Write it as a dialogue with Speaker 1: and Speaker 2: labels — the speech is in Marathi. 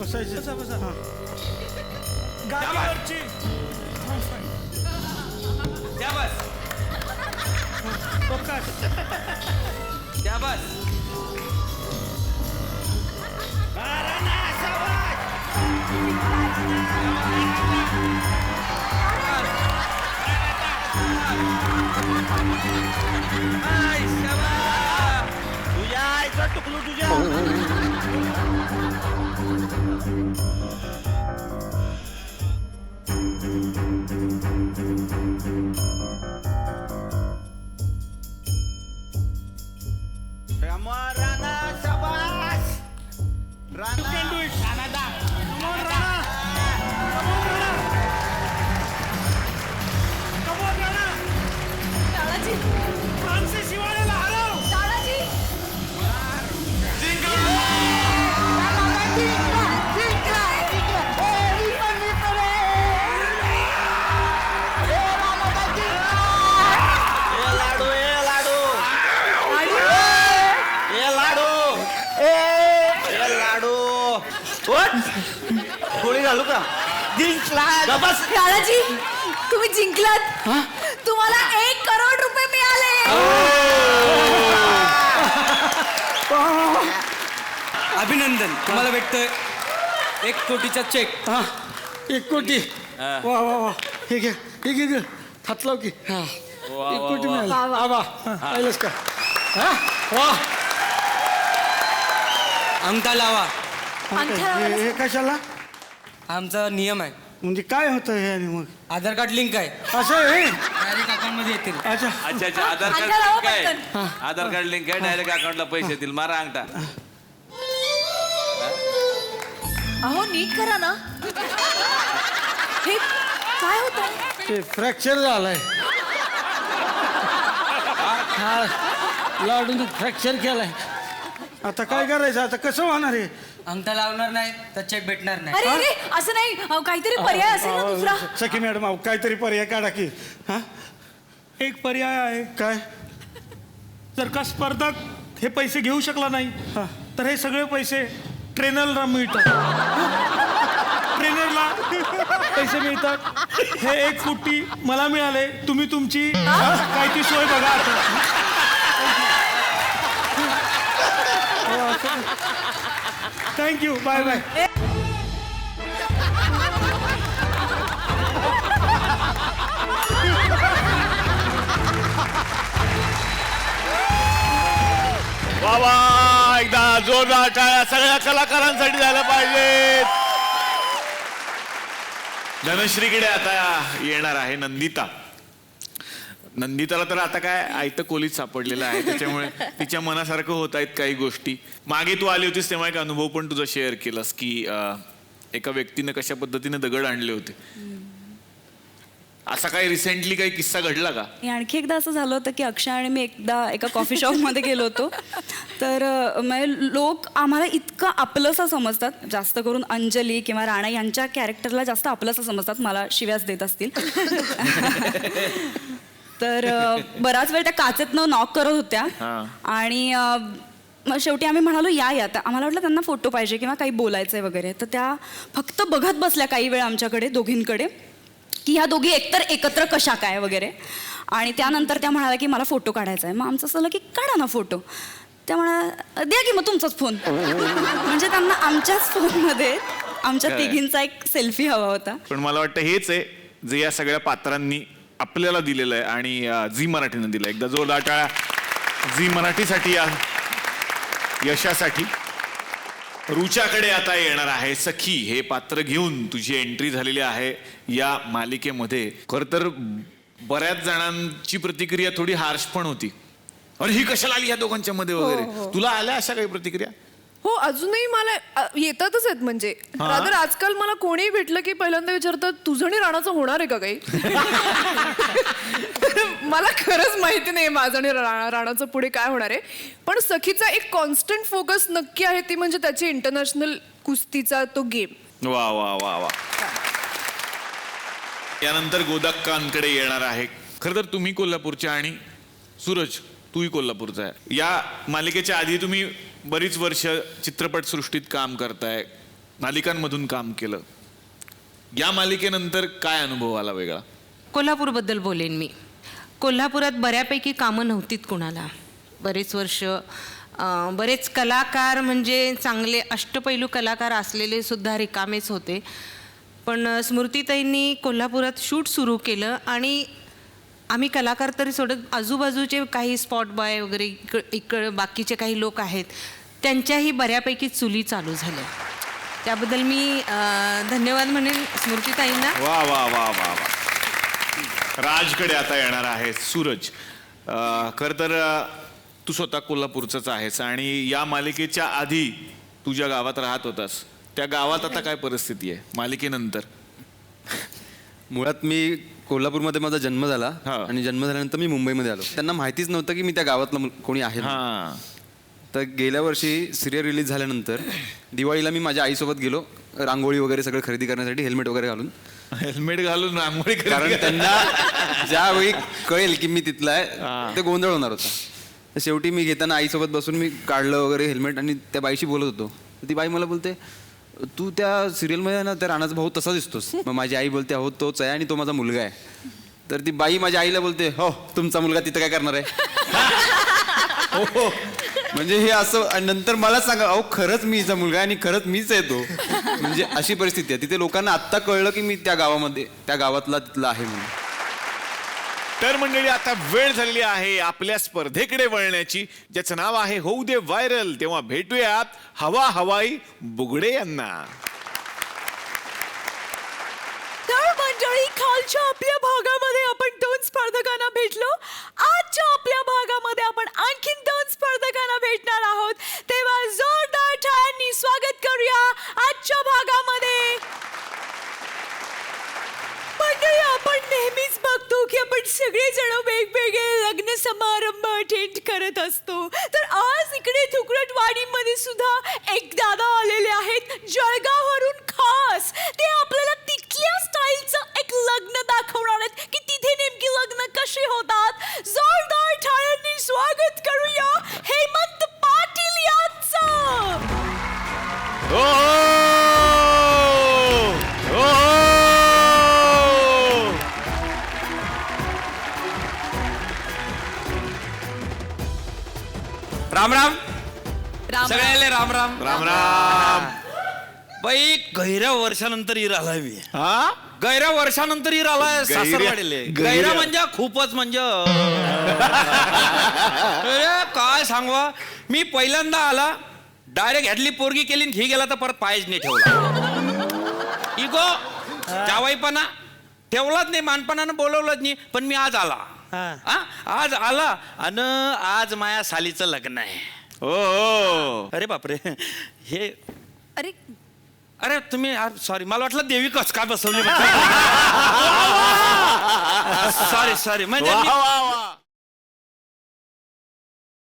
Speaker 1: बसायचं.
Speaker 2: बसा बसा.
Speaker 1: हां.
Speaker 2: गाडीवरची
Speaker 3: त्या बस
Speaker 2: प्रकाश
Speaker 3: त्या बस
Speaker 1: तुझ्या आईचा टुकलू तुझ्या. राणा शाबास. राणा राणा
Speaker 4: दादाजी
Speaker 2: फ्रान्सिस हिवाळ्याला हरव.
Speaker 4: दादाजी
Speaker 1: लाडू ए लाडू ए लाडू ए लाडू. गोळी घालू का? जिंकला बस.
Speaker 4: दादाजी तुम्ही जिंकलात. तुम्हाला 1 करोड रुपये मिळाले.
Speaker 5: अभिनंदन, तुम्हाला भेटतोय 1 कोटीचा चेक.
Speaker 1: 1 कोटी. वा वा वा. हे घे हे घे घे. हात लाव की. 1 कोटी मिळाले.
Speaker 4: वा, वा.
Speaker 1: आबा पाहिलंस का? हा वा.
Speaker 5: अंगठा लावा,
Speaker 4: अंगठा लावा.
Speaker 1: हे कशाला?
Speaker 5: आमचा नियम आहे.
Speaker 1: म्हणजे काय होतं हे आणि मग
Speaker 5: आधार कार्ड लिंक आहे,
Speaker 1: असं आहे?
Speaker 5: डायरेक्ट अकाउंट मध्ये येतील.
Speaker 1: अच्छा.
Speaker 3: अच्छा अच्छा आधार कार्ड
Speaker 4: अंगठा लावा
Speaker 3: लिंक आहे.
Speaker 4: पटकन.
Speaker 3: आधार कार्ड लिंक आहे डायरेक्ट अकाउंटला पैसे येतील. मारा अंगठा.
Speaker 4: अहो नीट करा ना. हे काय होतं?
Speaker 1: ते फ्रॅक्चर झालंय. हा लाडून फ्रॅक्चर केलाय. आता काय करायचं? आता कसं होणार आहे?
Speaker 5: अंगठा लावणार नाही तर चेक भेटणार नाही.
Speaker 4: अरे अरे असं नाही. काहीतरी पर्याय असेल ना दुसरा.
Speaker 1: सखी मॅडम अहो काहीतरी पर्याय काढा की. हा
Speaker 2: एक पर्याय आहे.
Speaker 1: काय?
Speaker 2: जर का स्पर्धक हे पैसे घेऊ शकला नाही तर हे सगळे पैसे ट्रेनरला मिळतात. ट्रेनरला पैसे मिळतात. हे 1 कोटी मला मिळाले. तुम्ही तुमची काय ती सोय बघा आता. थँक्यू. Bye bye.
Speaker 6: बाबा एकदा जोरदार टाळ्या सगळ्या कलाकारांसाठी झालं पाहिजे. धनश्रीकडे आता येणार आहे नंदिता. नंदिताला तर आता काय आयतं खोलीत सापडलेलं आहे, त्याच्यामुळे तिच्या मनासारखं होत आहेत काही गोष्टी. मागे तू आली होतीस तेव्हा एक अनुभव पण तुझा शेअर केलास की एका व्यक्तीनं कशा पद्धतीने दगड आणले होते. असा काही रिसेंटली काही किस्सा घडला का?
Speaker 7: आणखी एकदा असं झालं होतं की अक्षय आणि मी एकदा एका कॉफी शॉपमध्ये गेलो होतो. तर लोक आम्हाला इतकं आपलंसं समजतात, जास्त करून अंजली किंवा राणा यांच्या कॅरेक्टरला जास्त आपलंसं समजतात. मला शिव्याच देत असतील. तर बराच वेळ त्या काचेतनं नॉक करत होत्या आणि मग शेवटी आम्ही म्हणालो या आता. आम्हाला वाटलं त्यांना फोटो पाहिजे किंवा काही बोलायचंय वगैरे. तर त्या फक्त बघत बसल्या काही वेळ आमच्याकडे दोघींकडे की ह्या दोघी एकतर एकत्र कशा काय वगैरे. आणि त्यानंतर त्या म्हणाल्या की मला फोटो काढायचा आहे. मग आमचं असं झालं की काढा ना फोटो. त्या म्हणा द्या की मग तुमचाच फोन. म्हणजे त्यांना आमच्याच फोनमध्ये आमच्या तिघींचा एक सेल्फी हवा होता.
Speaker 6: पण मला वाटतं हेच आहे जे या सगळ्या पात्रांनी आपल्याला दिलेलं आहे आणि झी मराठीनं दिलं. एकदा जोरदार टाळ्या झी मराठीसाठी, या यशासाठी. रुचाकडे आता येणार आहे सखी. हे पात्र घेऊन तुझी एंट्री झालेली आहे या मालिकेमध्ये. खरं तर बऱ्याच जणांची प्रतिक्रिया थोडी हार्श पण होती. अरे ही कशाला आली या दोघांच्या मध्ये वगैरे. तुला आल्या अशा काही प्रतिक्रिया?
Speaker 8: हो अजूनही मला येतातच आहेत. म्हणजे रादर आजकाल मला कोणीही भेटलं की पहिल्यांदा विचारतात तुझं आणि राणाचं होणार आहे का काही. मला खरंच माहिती नाही माझं आणि राणाचं पुढे काय होणार आहे. पण सखीचा एक कॉन्स्टंट फोकस नक्की आहे, ती म्हणजे त्याची इंटरनॅशनल कुस्तीचा तो गेम.
Speaker 6: वा वा वा वा. यानंतर गोदाक्कांकडे येणार आहे. खरं तर तुम्ही कोल्हापूरच्या आणि सूरज तूही कोल्हापूरचा आहे. या मालिकेच्या आधी तुम्ही बरीच वर्ष चित्रपट सृष्टीत काम करताय. मालिकांमधून काम केलं. या मालिकेनंतर काय अनुभव आला वेगळा?
Speaker 9: कोल्हापूरबद्दल बोलेन मी. कोल्हापुरात बऱ्यापैकी कामं नव्हतीत कोणाला. बरेच वर्ष बरेच कलाकार म्हणजे चांगले अष्टपैलू कलाकार असलेले सुद्धा रिकामेच होते. पण स्मृतीताईंनी कोल्हापुरात शूट सुरू केलं आणि आम्ही कलाकार तरी सोडत आजूबाजूचे काही स्पॉट बॉय वगैरे इकडं बाकीचे काही लोक आहेत त्यांच्याही बऱ्यापैकी चुली चालू झाल्या. त्याबद्दल मी धन्यवाद म्हणेन स्मृतीताईंना.
Speaker 6: वा वा वा वा वा. राजकडे आता येणार आहे सूरज. खरं तर तू स्वतः कोल्हापूरचाच आहेस आणि या मालिकेच्या आधी तू ज्या गावात राहत होतास त्या गावात आता काय परिस्थिती आहे मालिकेनंतर?
Speaker 10: मुळात मी कोल्हापूरमध्ये माझा जन्म झाला
Speaker 6: हा.
Speaker 10: आणि जन्म झाल्यानंतर मी मुंबईमध्ये आलो. त्यांना माहितीच नव्हतं की मी त्या गावातला कोणी आहे.
Speaker 6: हा.
Speaker 10: तर गेल्या वर्षी सिरियल रिलीज झाल्यानंतर दिवाळीला मी माझ्या आईसोबत गेलो रांगोळी वगैरे सगळं खरेदी करण्यासाठी, हेल्मेट वगैरे घालून.
Speaker 6: हेल्मेट घालून रांगोळी
Speaker 10: कारण त्यांना ज्यावेळी कळेल की मी तिथला आहे ते गोंधळ होणार होता. तर शेवटी मी घेताना आईसोबत बसून मी काढलं वगैरे हेल्मेट आणि त्या बाईशी बोलत होतो. ती बाई मला बोलते, तू त्या सिरियलमध्ये ना त्या राणाचा भाऊ तसा दिसतोस. मग माझी आई बोलते, हो तोच आहे आणि तो माझा मुलगा आहे. तर ती बाई माझ्या आईला बोलते, हो तुमचा मुलगा तिथं काय करणार आहे? हो. म्हणजे हे असं आणि नंतर मला सांगा, अहो खरंच मी हिचा मुलगा आहे आणि खरंच मीच आहे तो. म्हणजे अशी परिस्थिती आहे तिथे. लोकांना आत्ता कळलं की मी त्या गावामध्ये त्या गावातला तिथला आहे म्हणून.
Speaker 6: तर मंडळी आता वेळ झालेली आहे आपल्या स्पर्धेकडे वळण्याची, ज्याचं नाव आहे होऊ दे व्हायरल. तेव्हा भेटूयात हवा हवाई बुगडे यांना.
Speaker 4: तर मंडळी, खालच्या आपल्या भागामध्ये आपण 2 स्पर्धकांना भेटलो. आजच्या आपल्या भागामध्ये आपण आणखीन 2 स्पर्धकांना भेटणार आहोत. तेव्हा जोरदार टाळ्यांनी स्वागत करूया आजच्या भागामध्ये. मंडळी, आपण नेहमीच बघतो की आपण सगळेजण वेगवेगळे लग्न समारंभ अटेंड करत असतो. तर आज इकडे थुकरटवाडीमध्ये सुद्धा एक दादा आलेले आहेत जळगाववरून खास. ते आपल्याला तिथल्या स्टाईलचं एक लग्न दाखवणार आहेत की तिथे नेमकी लग्न कशी होतात. जोरदार टाळ्यांनी स्वागत करूया हेमंत पाटील यांचं.
Speaker 3: राम राम
Speaker 4: राम
Speaker 3: सगळ्याले राम राम.
Speaker 6: राम राम.
Speaker 3: बाई गैऱ्या वर्षानंतर इर आलाय मी.
Speaker 6: हा?
Speaker 3: गैऱ्या वर्षानंतर इर आलाय सासरवाडीले. गैरा म्हणजे खूपच म्हणजे अरे काय सांगवा. मी पहिल्यांदा आला डायरेक्ट ह्यातली पोरगी केली आणि ही गेला तर परत पायच नाही ठेवला. इगो जावाईपणा ठेवलाच नाही, मानपणानं बोलवलंच नाही. पण मी आज आला. आज आला आणि आज माया सालीचं लग्न आहे.
Speaker 6: हो.
Speaker 3: अरे बापरे. हे
Speaker 4: अरे
Speaker 3: अरे तुम्ही सॉरी, मला वाटलं देवी कस काय बसवली. सॉरी म्हणजे
Speaker 6: वा वा वा.